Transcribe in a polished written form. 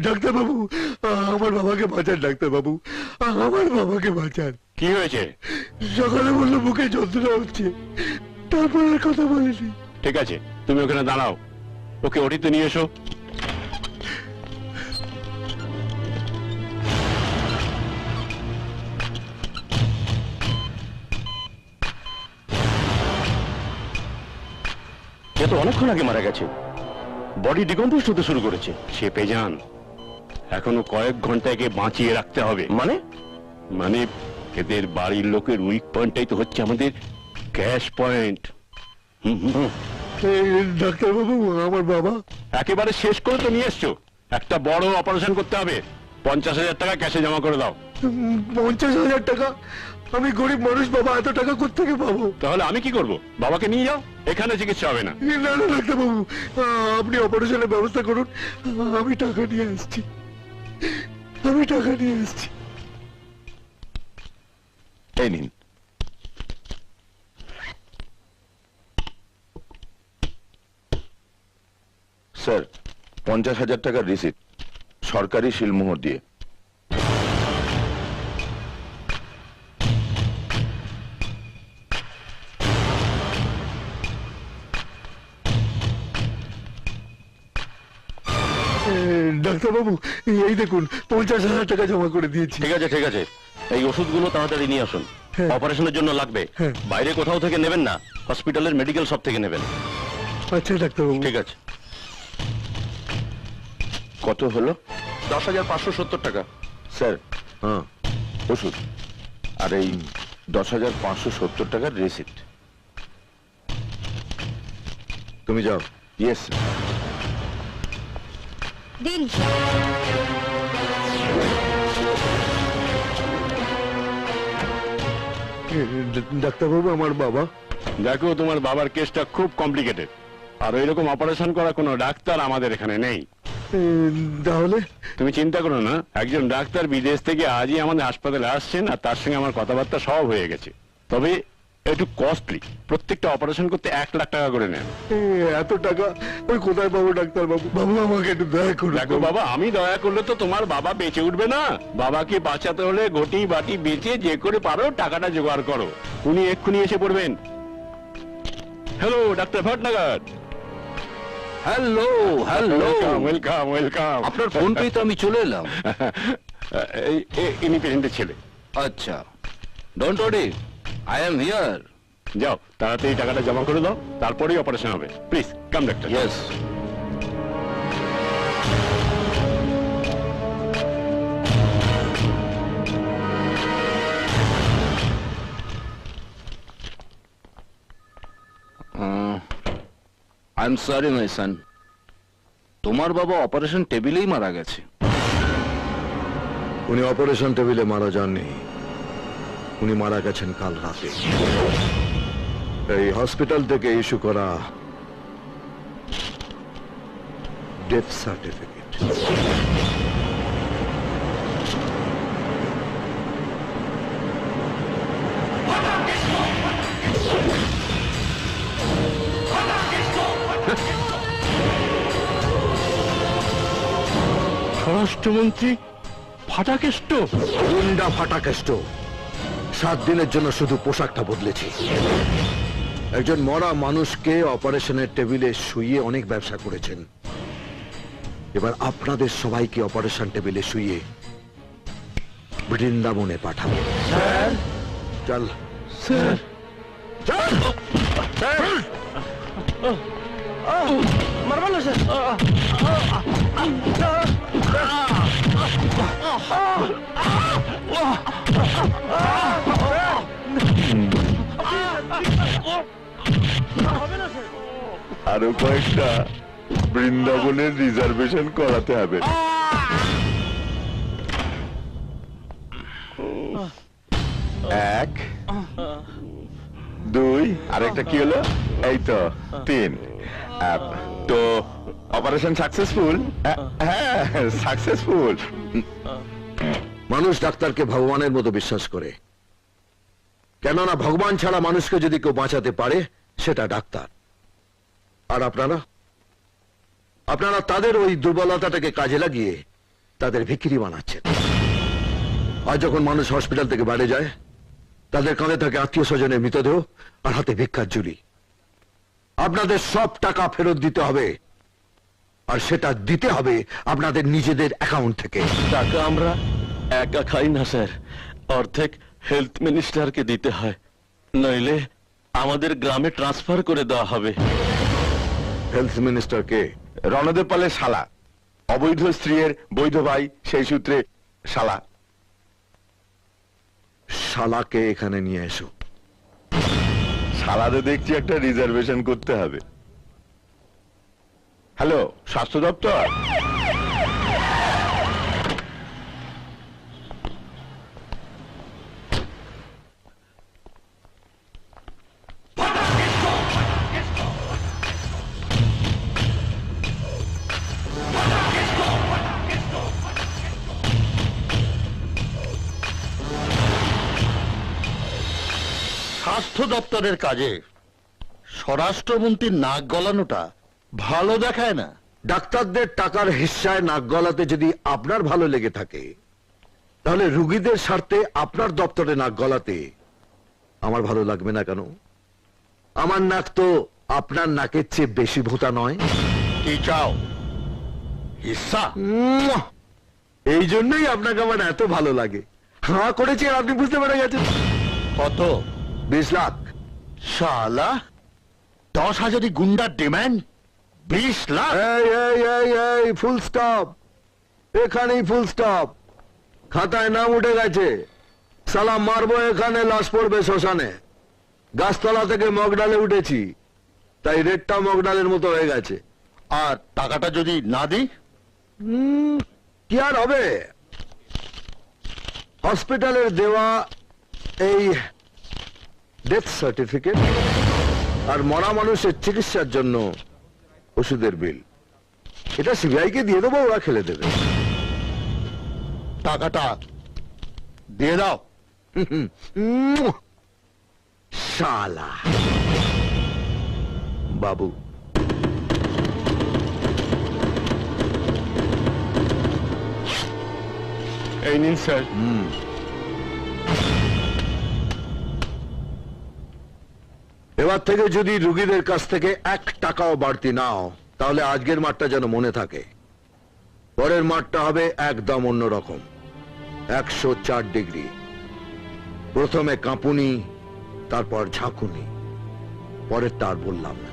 ডাক্তারবাবু, আমার বাবাকে বাঁচান ডাক্তারবাবু, আমার বাবাকে বাঁচান। কি হয়েছে? সকালে বললো বুকে যন্ত্রণা হচ্ছে, তারপর আর কথা বলিনি। ঠিক আছে, তুমি ওখানে দাঁড়াও, ওকে ওটিতে নিয়ে এসো। এ তো অনেকক্ষণ আগে মারা গেছে, বডি ডিকম্পোজ হতে শুরু করেছে। সে পেজান, এখনো কয়েক ঘন্টা একে বাঁচিয়ে রাখতে হবে। মানে এদের বাড়ির লোকের উইক পয়েন্টটাই তো হচ্ছে আমাদের ক্যাশ পয়েন্ট। ডাক্তারবাবু, আমার বাবা একেবারে শেষ করে তো নিয়ে এসছো, একটা বড় অপারেশন করতে হবে, 50,000 টাকা ক্যাশে জমা করে দাও। 50,000 টাকা? আমি গরিব মানুষ বাবা, এত টাকা কোত্থেকে পাবো? তাহলে আমি কি করব? বাবাকে নিয়ে যাও, এখানে চিকিৎসা হবে না। না না ডাক্তারবাবু, আপনি অপারেশনের ব্যবস্থা করুন, আমি টাকা নিয়ে আসছি, আমি টাকা নিয়ে আসছি। এই নিন। স্যার, 50,000 টাকার রিসিপ্ট, সরকারি শিলমোহর দিয়ে। ডাক্তারবাবু, এই দেখুন 50,000 টাকা জমা করে দিয়েছি। ঠিক আছে ঠিক আছে, এই ওষুধগুলো তাড়াতাড়ি নিয়ে আসুন, হ্যাঁ। অপারেশনের জন্য লাগবে। হ্যাঁ। বাইরে কোথাও থেকে নেবেন না, হসপিটালের মেডিকেল শপ থেকে নেবেন। আচ্ছা ডাক্তারবাবু। ঠিক আছে। কত হলো? 10,570 টাকা। স্যার, হ্যাঁ, ওষুধ আর এই 10,570 টাকার রিসিপ্ট। তুমি যাও। ইয়েস। দিন। ডাক্তারবাবু, আমার বাবা। দেখো, তোমার বাবার কেসটা খুব কমপ্লিকেটেড, আর এরকম অপারেশন করা কোনো ডাক্তার আমাদের এখানে নেই। তাহলে তুমি চিন্তা করো না, একজন ডাক্তার বিদেশ থেকে আজই আমাদের হাসপাতালে আসছেন, আর তার সঙ্গে আমার কথাবার্তা সব হয়ে গেছে। তবে একটু কস্টলি, প্রত্যেকটা অপারেশন করতে 1 লাখ টাকা করে নেন। এত টাকা ওই কোথায় পাবো ডাক্তারবাবু? বাবু, আমাকে একটু দয়া করুন। দেখো বাবা, আমি দয়া করলে তো তোমার বাবা বেঁচে উঠবে না। বাবাকে বাঁচাতে হলে ঘটি বাটি বেঁচে যে করে পারো টাকাটা জোগাড় করো। উনি এক্ষুনি এসে পড়বেন। Hello, doctor Bhatnagar. Hello hello, welcome welcome. আপনার ফোন পেয়ে তো আমি চলে এলাম। ইনি পেশেন্টের ছেলে। আচ্ছা, don't worry, I am here. যাও, তাড়াতাড়ি টাকাটা জমা করে দাও, তারপরেই অপারেশন হবে। Please come doctor. Yes. I am sorry my son, তোমার বাবা অপারেশন টেবিলেই মারা গেছে। উনি অপারেশন টেবিলে মারা যাননি, উনি মারা গেছেন কাল রাতে। এই হসপিটাল থেকে ইস্যু করা ডেথ সার্টিফিকেট। স্বরাষ্ট্রমন্ত্রী ফাটাকেষ্ট। গুন্ডা ফাটাকেষ্ট। 7 দিনের জন্য শুধু পোশাকটা বদলেছি। একজন মরা মানুষকে অপারেশনের টেবিলে শুইয়ে অনেক ব্যবসা করেছেন, এবার আপনাদের সবাইকে অপারেশন টেবিলে শুইয়ে বৃন্দাবনে পাঠাবো। স্যার। চল স্যার। চল। মারবেন না স্যার। আরো কয়েকটা বৃন্দাবনের রিজার্ভেশন করাতে হবে। 1 2, আরেকটা কি হলো? এই তো 3। তো অপারেশন সাকসেসফুল? হ্যাঁ, সাকসেসফুল। মানুষ ডাক্তারকে ভগবানের মতো বিশ্বাস করে, কেননা ভগবান ছাড়া মানুষকে যদি কেউ বাঁচাতে পারে সেটা ডাক্তার। আর আপনারা আপনারা তাদের ওই দুর্বলতাটাকে কাজে লাগিয়ে তাদের ভিখিরি বানাচ্ছেন। আর যখন মানুষ হসপিটাল থেকে বাইরে যায়, তাদের কাঁধে থাকে আত্মীয় স্বজনের মৃতদেহ আর হাতে ভিক্ষার ঝুলি। আপনাদের সব টাকা ফেরত দিতে হবে, আর সেটা দিতে হবে আপনাদের নিজেদের অ্যাকাউন্ট থেকে। টাকা আমরা একা খাই না স্যার, অর্ধেক হেলথ মিনিস্টারকে দিতে হয়, নইলে আমাদের গ্রামে ট্রান্সফার করে দেওয়া হবে। হেলথ মিনিস্টারকে রণদেব পালের শালা, অবৈধ স্ত্রীর বৈধ ভাই, সেই সূত্রে শালা। শালাকে এখানে নিয়ে এসো। শালাদের দেখছি একটা রিজার্ভেশন করতে হবে। হ্যালো, স্বাস্থ্য দপ্তর? স্বাস্থ্য দপ্তরের কাজে স্বরাষ্ট্রমন্ত্রীর নাক গলানোটা ভালো দেখায় না। ডাক্তারদের টাকার হিস্সায় নাক গলাতে যদি আপনার ভালো লেগে থাকে, তাহলে রুগীদের স্বার্থে আপনার দপ্তরে নাক গলাতে আমার ভালো লাগবে না কেন? আমার নাক তো আপনার নাকের চেয়ে বেশি ভোঁতা নয়। কি চাও? হিস্সা? মুয়া! এই জন্যই আপনাকে আমার এত ভালো লাগে। হাঁ করেছি আর আপনি বুঝতে পেরে গেছেন। কত? 20 লাখ। শালা 10,000 গুন্ডার ডিমান্ড 20 লাখ? এই ফুল স্টপ, এখানেই ফুল স্টপ। খাতায় নাম উঠে গেছে। সালাম মারবো এখানে, লাশ পড়বে শ্মশানে। গাছতলা থেকে মগডালে উঠেছি, তাই রেটটা মগডালের মতো হয়ে গেছে। আর টাকাটা যদি না দিই? কি আর হবে? হসপিটালের দেওয়া এই ডেথ সার্টিফিকেট আর মরা মানুষের চিকিৎসার জন্য ওষুধের বিল, এটা সিবিআই কে দিয়ে দেবো, ওরা খেলে দেবে। টাকাটা দিয়ে দাও। শালা বাবু, এই নিন স্যার। এবার থেকে যদি রুগীদের কাছ থেকে 1 টাকাও বাড়তি নাও, তাহলে আজকের মাঠটা যেন মনে থাকে। পরের মাঠটা হবে একদম অন্যরকম। 104 ডিগ্রি। প্রথমে কাঁপুনি, তারপর ঝাঁকুনি, পরেরটা আর বললাম না।